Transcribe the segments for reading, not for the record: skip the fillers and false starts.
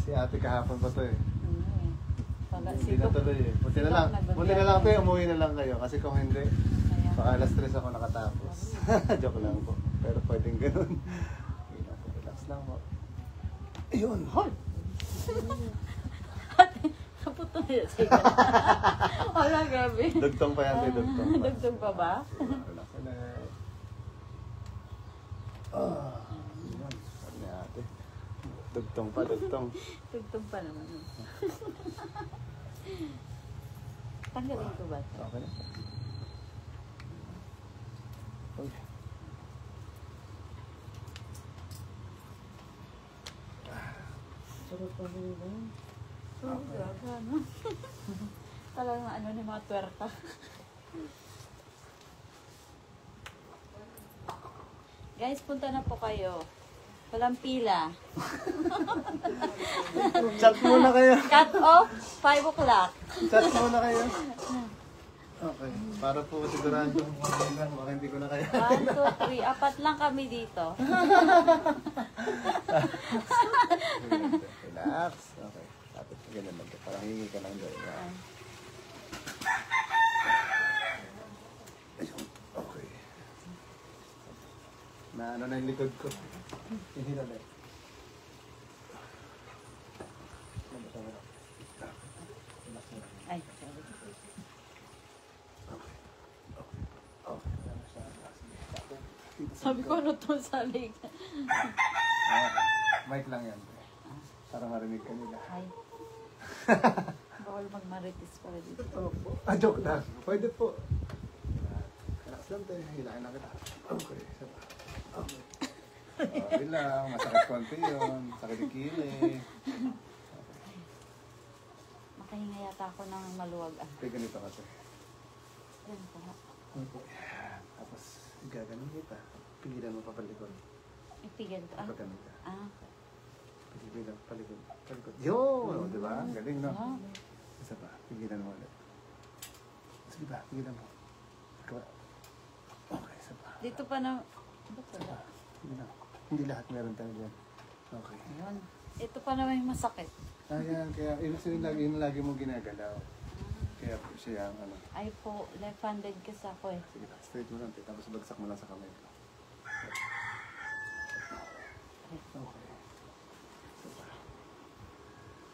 Si ate kahapon pa to eh. Hindi Si na tuloy eh. Buti na lang to eh, umuwi na lang kayo. Kasi kung hindi, baka alas 3 ako nakatapos. Joke lang po. Pero pwedeng ganun. Okay lang po, relax lang po. Ayun! Hoy! Kaputong niya siya. Wala, gabi. Dugtong pa yan, dugtong pa. Dugtong pa ba? Relax na. Ayun. Sabi ni ate. Dugtong pa, dugtong. Dugtong pa naman. Tanggalin ko ba ito? Okay na. Uy. Sarap pa rin ba? Grabe, ano? Talagang ano ni mga twerka. Guys, punta na po kayo. Walang pila. Chat muna kayo. Cut off, 5 o'clock. Chat muna kayo. Okay. Para po sigurado okay lang. Baka hindi ko na kaya. 1, 2, 3. 4 lang kami dito. Relax. Okay. Tapos ganyan lang. Parang hingi ka lang doon. Ayun. Okay. Na ano na yung likod ko. Hindi na lang. Ay, sorry. Sabi ko ano to sa leg. Mic lang yan. Para marinig ka nila. Ay. Bawal magmaritis pala dito. Opo. Joke lang. Pwede po. Relax lang tayo. Hilahin lang kita. Okay. Saba. Okay. Okay lang. Masakit konti yun. Sakit yung kili. Makahinga yata ako ng maluwag. Kaya ganito kasi. Yan po. Okay. Tapos, gaganon kita. Pigilan mo pa palikod. Ipigan ko. Kapag ganun ka. Pigilan mo palikod. Palikod. Yun! Di ba? Galing, no? Isa pa. Pigilan mo ulit. Sige ba? Pigilan mo. Okay, isa pa. Dito pa na... Ba't wala? Pigilan. Hindi lahat meron tayo dyan. Okay. Ayun. Ito pa naman yung masakit. Ayan, kaya yun lagi mo ginagalaw. Kaya po siya ang ano. Ay po, left-handed kasi ako eh. Sige, straight mo lang. Tapos bagsak mo lang sa kamay ko. Okay. Isa pa.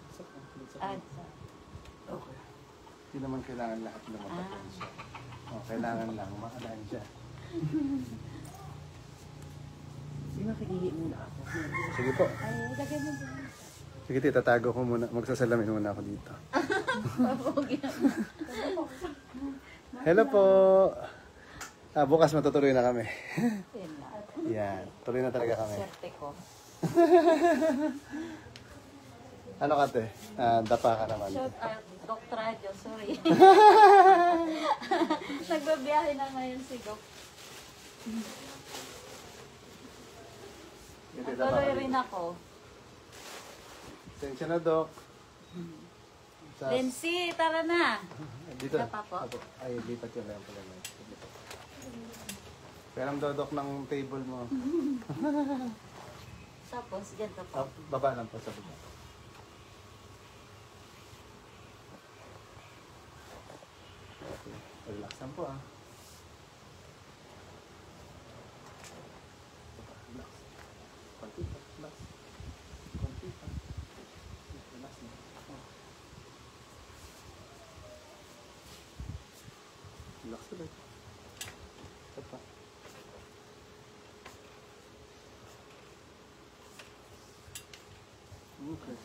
Bagsak mo. Bagsak mo. Okay. Hindi naman kailangan lahat na mapatayin siya. Kailangan lang makalain siya. Sige, nakikihi muna ako. Sige po. Ay, lagay mo ba? Sige, tatago ko muna. Magsasalamin muna ako dito. Hello po. Bukas matutuloy na kami. Yan. Tuloy na talaga kami. Swerte ko. Ano ka te? Dapa ka naman. Shout out, Doc Radio, sorry. Nagbabiyahe na ngayon si Doc. Tuloy rin ako. Tensya na, Doc. Lindsay, tara na. Dito. Dapa po? Ay, lipat yun lang pala. Pero ang dodok ng table mo. Tapos, ganito po. Baba lang po sa baba. Okay. Relax lang po Relax. Konti pa. Relax. Konti pa. Relax na. Relax ulit. Ito pa. Okay.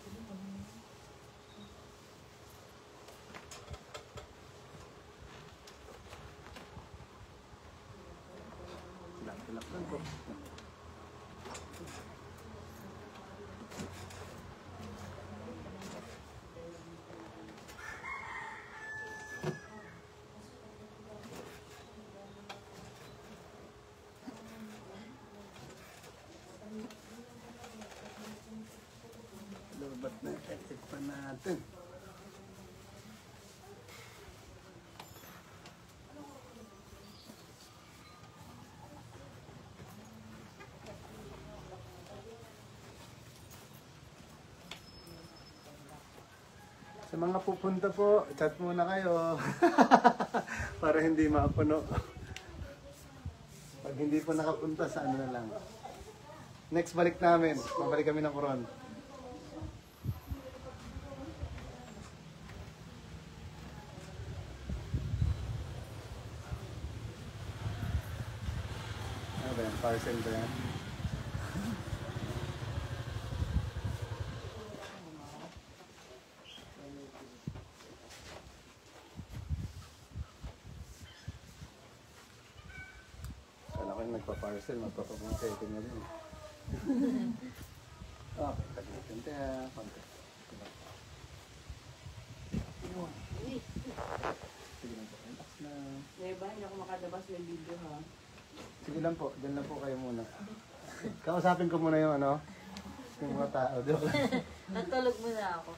Relax lang po. Lobat na effective pa natin. mga pupunta po, chat muna kayo. Para hindi mapuno. Pag hindi po nakapunta, sa ano na lang. Next balik namin, mabalik kami ng Coron. Ano ba yan? Parcel ba yan? Kala ko yung nagpa-parcel, magpapamonsete na rin. Okay, taglitin tayo. Konti. Sige lang po, relax na. Diba, hindi ako makadabas ng video ha. Sige lang po, dyan lang po kayo muna. Kausapin ko muna yung ano, yung mga tao. Joke lang. Natulog muna ako.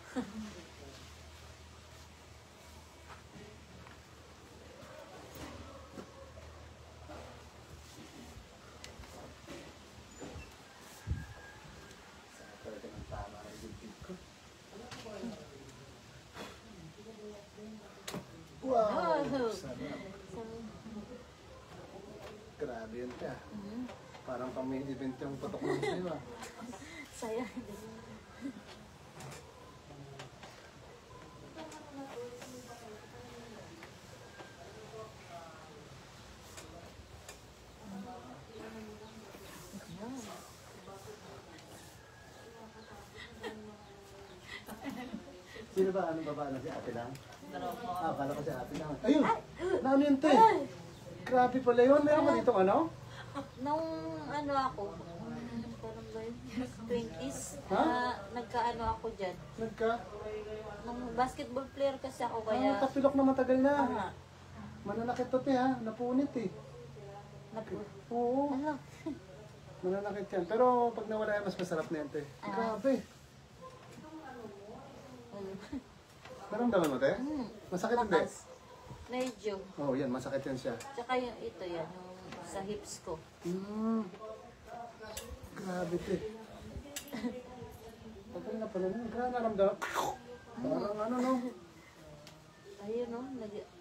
Talaga ng tama ang bibig ko. Wow! Sarap. Grabe yun ka. Parang kami event yung putok mo sa'yo ah. Saya. Sino ba? Anong baba na si ate lang? Ah, akala ko si ate lang. Ayun! Naano yun te? Grabe pala yun. Meron ka dito ano? Nung ano ako, parang ba yun? 20s, Ha? nagkaano ako dyan. Nagka? Nung basketball player kasi ako Kaya kaya... tapilok na matagal na. Aha. Mananakit to te ha. Napunit eh. Oo. Ano? Mananakit yan. Pero pag nawala yan, mas masarap na yan te. Grabe. Naramdaman mo te? Masakit hindi? Lakas. Medyo. Oo, yan. Masakit yan siya. Tsaka yung ito yan, yung sa hips ko. Grabe te. Tagal na pala na. Grabe naramdaman. Parang ano no? Ayun no,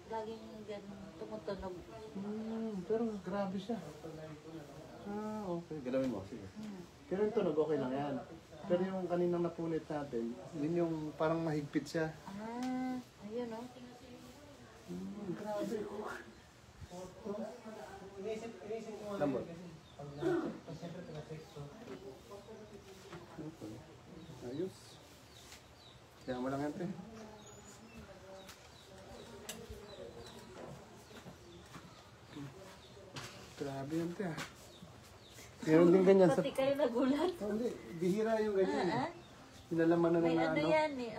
laging ganun tumutunog. Pero grabe siya. Ah, okay. Galawin mo. Sige. Pero yung tunog, okay lang yan. Pero yung kaninang napunit natin, yun yung parang mahigpit siya. Ah, ayun no. Grabe. Lambot. Okay. Ayos. Kaya mo lang yan, te. Grabe yan, te. Meron din ganyan sa... Pati kayo nagulat. Oh, hindi. Bihira yung ganyan. Ah, Nilalaman na may na ano ano. yan eh.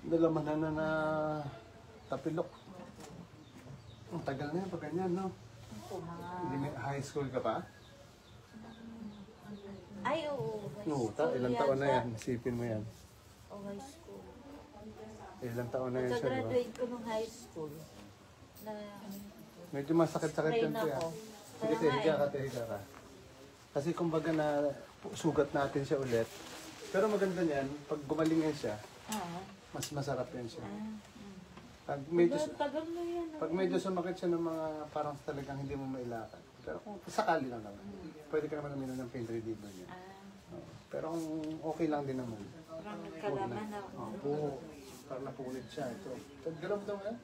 Nilalaman na tapilok. Ang tagal na yan pag ganyan, no? Ito, mga... Hindi may high school ka pa? Ay, oo. High No, school ilang taon na yata. yan. Isipin mo yan. Oh, high school. Ilang taon na yan siya, di ba? Pagka-graduate ko nung high school, na Medyo masakit-sakit yan train siya. ako. Sige, te, higa ka, te, higa ka. Kasi kumbaga na sugat natin siya ulit. Pero maganda niyan, pag gumaling yan siya, Ah, mas masarap yan siya. ah. Pag medyo, Tagal na yan. pag medyo sumakit siya ng mga parang talagang hindi mo mailakad. Pero kung sakali lang naman, pwede ka naman uminom ng pain reliever niya. Ah, Oo. Pero kung okay lang din naman. parang nagkalaman na. Oo. Parang napunit siya. Ito. Galaw mo ito nga?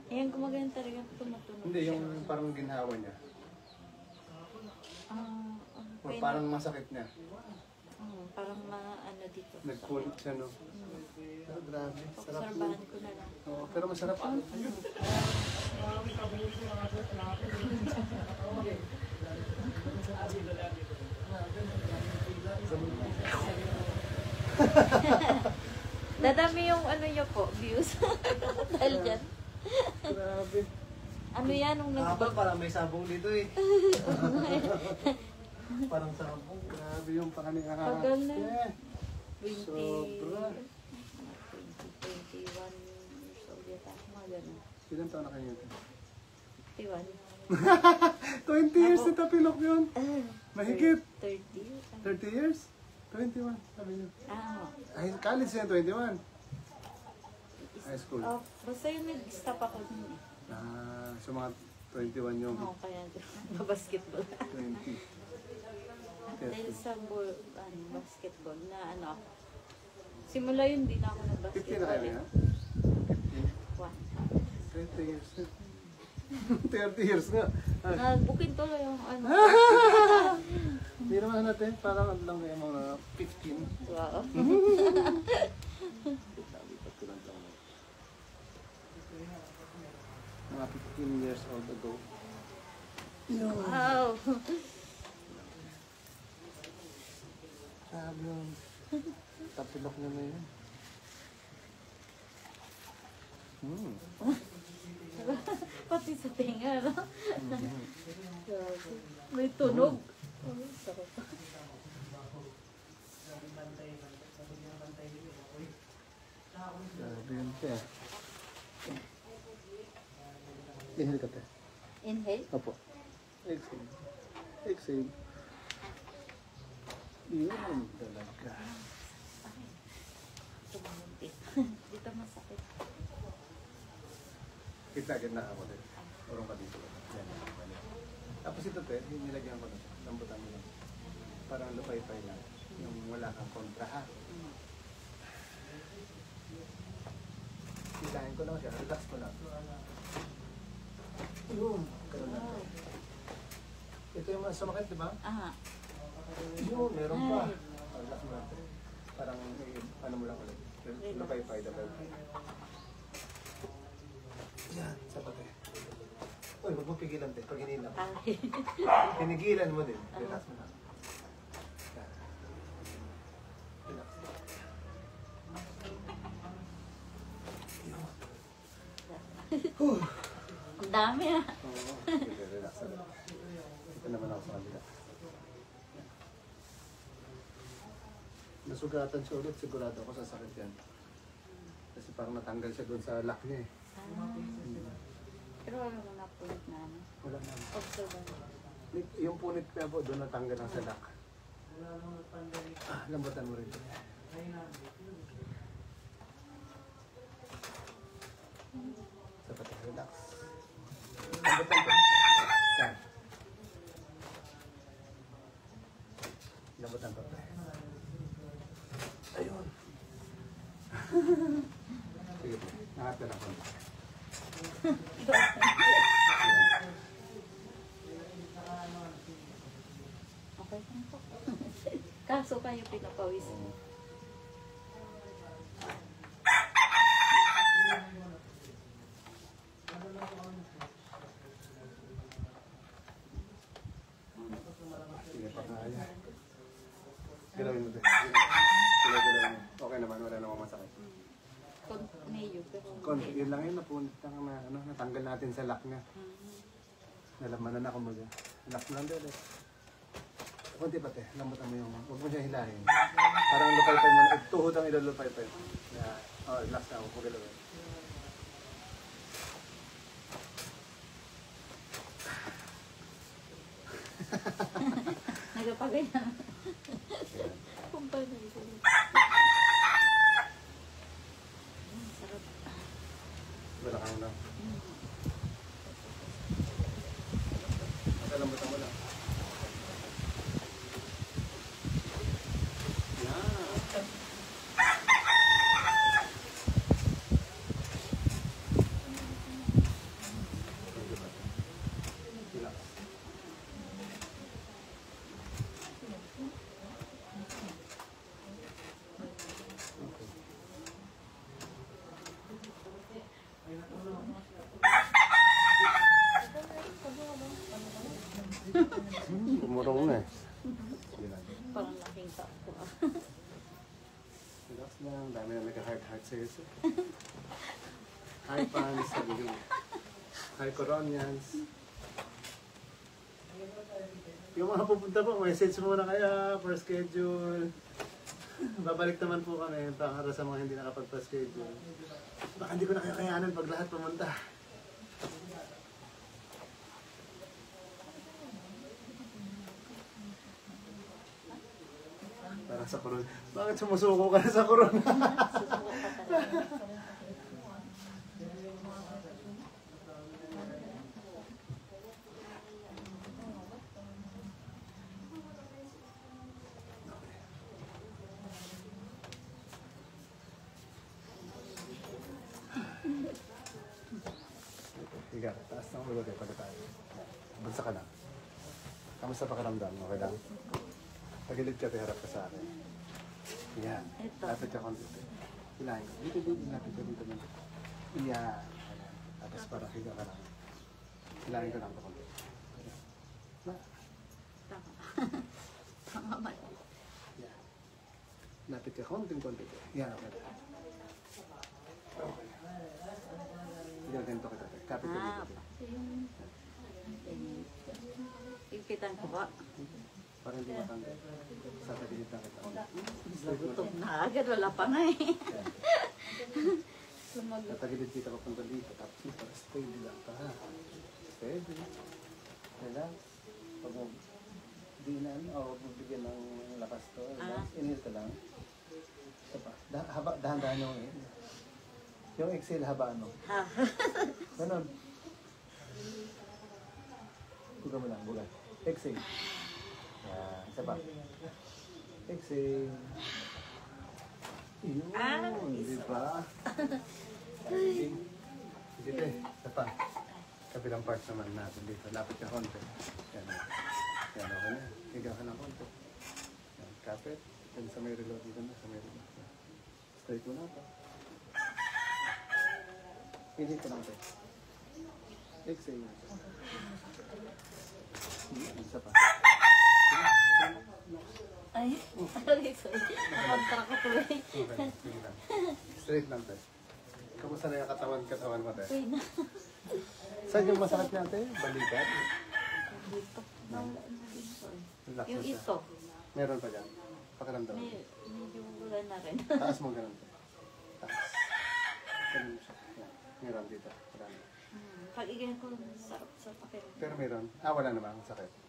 Ayan, gumagano talaga tumutunog. Hindi, yung parang ginhawa niya. Ah, O okay parang masakit niya. parang mga ano dito. Nagpunit siya, no? Pero grabe. Sarap mo. Sarbahan ko na lang. Oo, pero masarap. Dadami yung ano nyo po, views. Dahil dyan. Grabe. Ano yan, nung Kapal parang may sabong dito eh. Parang sabong. Grabe yung pakaning Tagal na. 20. Sobra. 21 years old yata. Mga ganun. Ilan taon na kayo ito? 21. 20 years na tapilok yun. Mahigit. 30. 30 years? 21, sabi niyo. Ah, Ay, college yan, 21. High school. basta yung nag-stop ako dun eh. So mga 21 yung Oo, kaya basketball. 20. Dahil sa basketball na ano ako. Simula yun, di na ako 15 na nag-basketball. kayo yan? 1. 30 years na. 30 years nga. Nagbukin tuloy yung ano. Hindi naman natin, parang ano lang yung mga 15. Wow. Lipat ko lang ito. Mga 15 years old ago. Wow. Sabi yun. Tapilok na na yun. Pati sa tinga, no? May tunog. Sarap. Sabi yun siya. Inhale ka tayo. Inhale. Opo. Exhale. Exhale. Yun talaga. Tumunti. Dito masakit. Kita ako din. Urong ka dito. Yan. Tapos ito te, yung nilagyan ko na. Lambutan mo lang. Parang lupay-pay lang. Yung wala kang kontra ha. Hilahin ko lang siya. Relax ko lang. Yun. Ganun lang. Wow. Ito yung mga sumakit, di ba? Ah. Yun, meron pa. Relax mo lang. Parang, ano mo lang ulit. Lupay-pay, lupay-pay. Yan, sapat eh. Uy, huwag mo pigilan te, pag hinilang. Ay. Pinigilan mo din. Relax mo lang. Yan. Relax. Yun. Ang dami ah. Oo. Sige, relax na lang. Ito naman ako sa kanila. Nasugatan siya ulit, sigurado ako sasakit yan. Kasi parang natanggal siya doon sa lock niya eh. Pero wala mo na punit na ano. Wala na. Observe. Yung punit niya po, doon natanggal ang sa lock. Lambutan mo rin. Sapat, relax. Lambutan ko. Yan. Lambutan ko. Ayun. Sige po, nakata na ko. Okay lang po. Kaso kayo pinapawis. Sige pa kaya. Galawin mo din. Galawin mo. Okay naman, wala namang masakit. Mayo, pero Yun lang yun, napunit na, ano, natanggal natin sa lock niya. Nalamanan na kumbaga. Lock mo lang din eh. Kunti pa te, lambutan mo yung, huwag mo siya hilahin. Parang lupay-pay mo, tuhod ang ilalupay-pay. Yeah. Oh, relax na ako, huwag galawin. nagpapagaya. Kumpay na ito. Sarap. Wala kang lang. Lambutan mo lang. Umurong na eh. Sige lang. Parang laking tao. Relax lang. Dami na nagka-heart sa'yo. Hi fans, sabi ko. Hi Coronians. Yung mga pupunta po, message muna kaya for schedule. Babalik naman po kami para sa mga hindi nakapagpa-schedule. Baka hindi ko na kakayanan pag lahat pumunta. Parang Nasa corona. Bakit sumusuko ka na sa corona? Susuko ka talaga. Higa, taas ng ulo kayo pala tayo. Bansa ka lang. Kamusta pakiramdam? Okay lang? Pagilid ka, harap ka sa akin. Yan. Ito. Lapit ka konti. Hilahin ko. Dito, lapit ka dito. Yan. Tapos parang higa ka lang. Hilahin ko lang ito konti. Yan. Tama. Tama man. Yan. Lapit ka konti. Yan, okay. Okay. Higa ganito kita. Kapit ka dito. Ipitan ko ba? Parang hindi matanggal. Sa tagilid lang kita. Nagutom na agad. Wala pa nga eh. Yan. Sumagot. Sa tagilid kita papunta dito. Tapos para steady lang ka ha. Steady. Relax. Pag mo di na o bibigyan ng lakas to. Relax. Inhale ka lang. Isa pa. Dahan-dahan yung inhale. Yung exhale haba ano. Ha? Ganon. Buga mo lang. Buga. Exhale. Yan. Isa pa. Exhale. Yun. Di ba? Dito eh. Isa pa. Kabilang part naman natin dito. Lapit ka konti. Yan. Yan. Okay na. Higa ka ng konti. Yan. Kapit. Yan sa may reload dito na. Sa may reload. Straight mo na pa. Inhale ka lang tayo. Exhale. Isa pa. Ay, sorry. Nakontra ko tuloy. Okay. Sige lang. Straight lang tayo. Kamusta na yung katawan mo tayo? Uy na. Saan yung masakit natin? Balikat? Dito. Nawala na dito. Relax Yung na siya. ito. Meron pa dyan. Pakiramdam. Medyo wala na rin. Taas mo ganun. Taas. Ganun siya. Yan. Meron dito. Wala na. Pag igan ko, sarap sa pakiramdam. Pero meron. Wala naman. Sakit.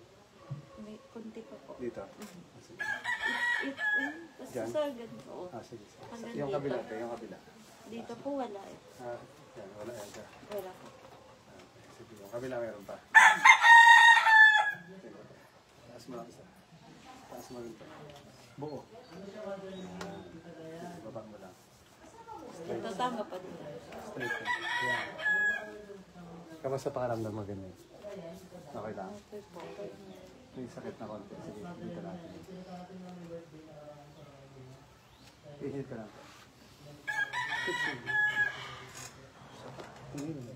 May kunti pa po. Dito. Sige. Basta Dyan? sa ganito. Oh. Sige. Hanggang Yung dito. kabila. Yung kabila. Dito po wala eh. Yan. Wala yan ka. Wala po. Sige. Yung kabila meron pa. Sige. Taas mo lang isa. Taas mo rin pa. Buo. Yan. Baba mo lang. Ito tama pa dito. Straight lang. Yan. Kamusta pakiramdam mo ganyan? Okay lang. Okay po. May sakit na konti. Sige, dito natin. I-hit ka lang. Exhale. Inhale.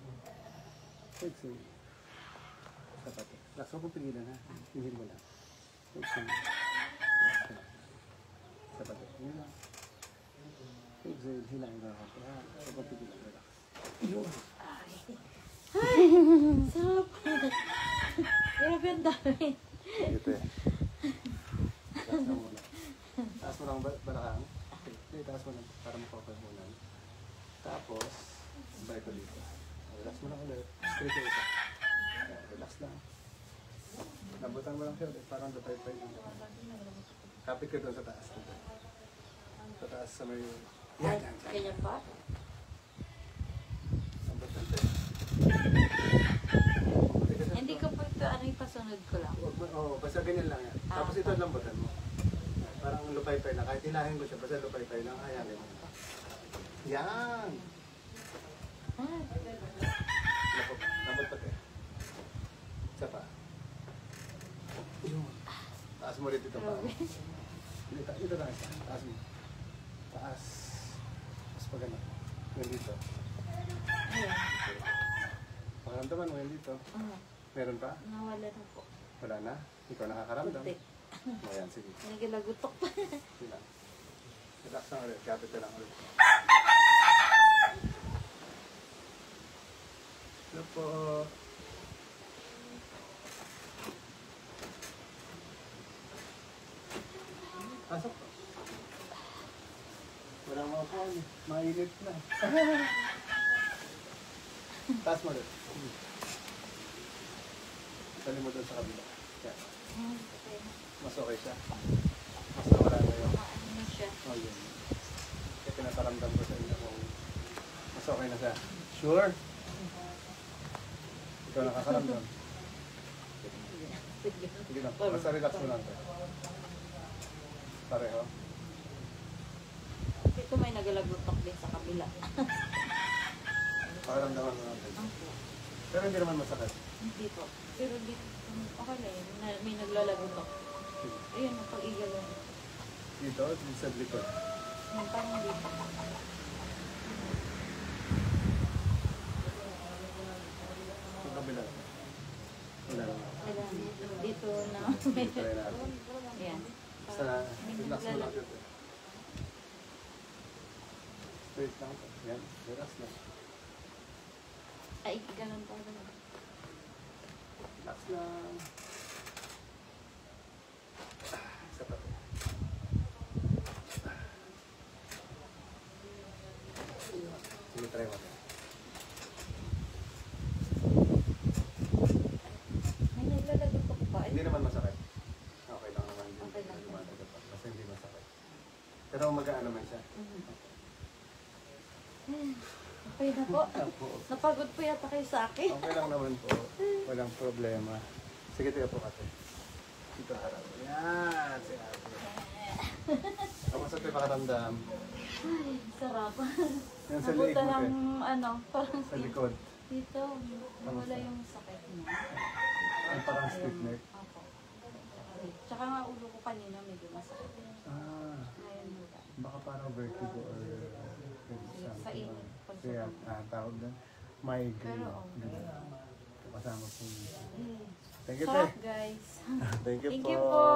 Exhale. Sapat. Laks mo kung pigilan ha. Inhale mo lang. Exhale. Sapat. Inhale lang. Exhale. Hilahin ka lang. Huwag kang pigilan. Relax. Yun. Sarap. Grabe ang dami. Dito eh. Taas mo muna. Taas mo lang balakang. Okay, taas mo lang para mapapay muna. Tapos, balik ko dito. Relax mo lang ulit. Straight ko isa. Ayan, relax lang. Nabutan mo lang siya ulit. Parang dapay-pay. Kapit ka doon sa taas. Dito. Sa taas sa may... Yan. Ganyan pa? Nabutan siya. Hindi ko po ito, ano yung pasunod ko lang. Oo, basta ganyan lang yan. Tapos ito lambutan mo. Parang lupay-pay na. Kahit hilahin mo siya, basta lupay-pay lang. Hayangin mo. Yan! Lambot pati. Isa pa. Yun. Taas mo rin dito pa. Dito lang isa. Taas mo. Taas. Tapos pa ganun. Ngayon dito. Ayan. Pakaramdaman mo ngayon dito. Meron pa? Nawala na po. Wala na? Ikaw nakakaramdam? Kunti. Ayan, sige. Nagalagutok pa. Sila. Relax lang ulit. Kapit ka lang ulit. Ito po. Pasok po. Wala mga po. Mainit na. Taas mo ulit. Tali mo doon sa kabila. Yan. Mas okay siya. Mas nawala ano yun. Ano na siya. Oh, yun. Kaya pinaparamdam ko sa inyo kung mas okay na siya. Sure? Ikaw nakakaramdam. Sige lang. Basta relax mo lang. Pareho. Ito may nagalagutok din sa kabila. Pakaramdaman mo natin. Pero hindi naman masakit. Hindi po. Pero dito, okay na yun. May naglalagutok. Ayun, napag-igalaw. Dito, dito sa likod. Yung parang dito. Sa kabila. Wala lang. Wala. Dito na. Dito rin natin. Ayan. Basta May relax mo lang. naglalagutok. Straight lang. Yan, relax lang. Ay, ganun pa. Ganun. Relax lang. Isa pa. Sige, try mo. May naglalagutok pa. Hindi naman masakit. Okay lang naman. Okay lang. Basta hindi masakit. Pero mag-ano man siya. Okay na po. Opo. Napagod po yata kayo sa akin. Okay lang naman po. Walang problema. Sige, tayo po kasi. Dito harap. Yan, si ate. Kamusta tayo makaramdam? Ay, sarap. Yan sa liig Nabuta mo, ng te. ano, parang Sa likod. dito, nawala yung sakit niya. Ay, parang stiff neck. Ako. Tsaka nga ulo ko kanina medyo masakit. Ah, Ngayon wala. baka parang vertigo or Sa init. Kaya, tawag na. Migraine. Pero, Kasama po. Eh, Thank you, te. sarap guys. Thank you Thank po. you po.